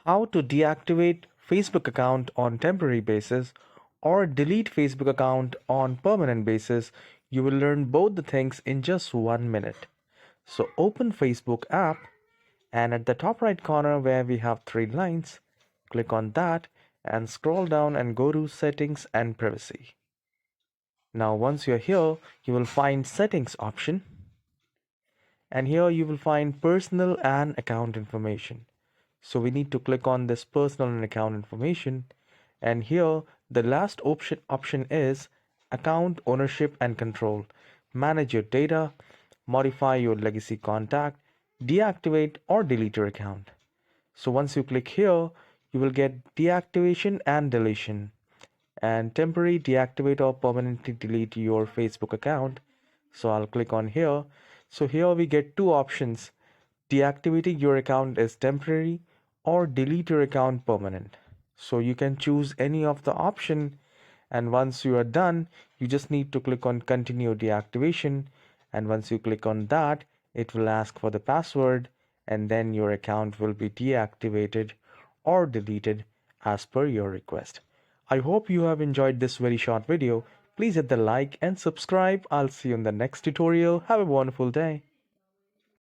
How to deactivate Facebook account on temporary basis or delete Facebook account on permanent basis. You will learn both the things in just 1 minute. So open Facebook app and at the top right corner where we have three lines, click on that and scroll down and go to settings and privacy. Now once you're here, you will find settings option and here you will find personal and account information. So we need to click on this personal and account information. And here the last option is account ownership and control. Manage your data, modify your legacy contact, deactivate or delete your account. So once you click here, you will get deactivation and deletion and temporary deactivate or permanently delete your Facebook account. So I'll click on here. So here we get two options. Deactivating your account is temporary or delete your account permanent. So you can choose any of the option, and once you are done, you just need to click on continue deactivation, and once you click on that, it will ask for the password and then your account will be deactivated or deleted as per your request. I hope you have enjoyed this very short video. Please hit the like and subscribe. I'll see you in the next tutorial. Have a wonderful day.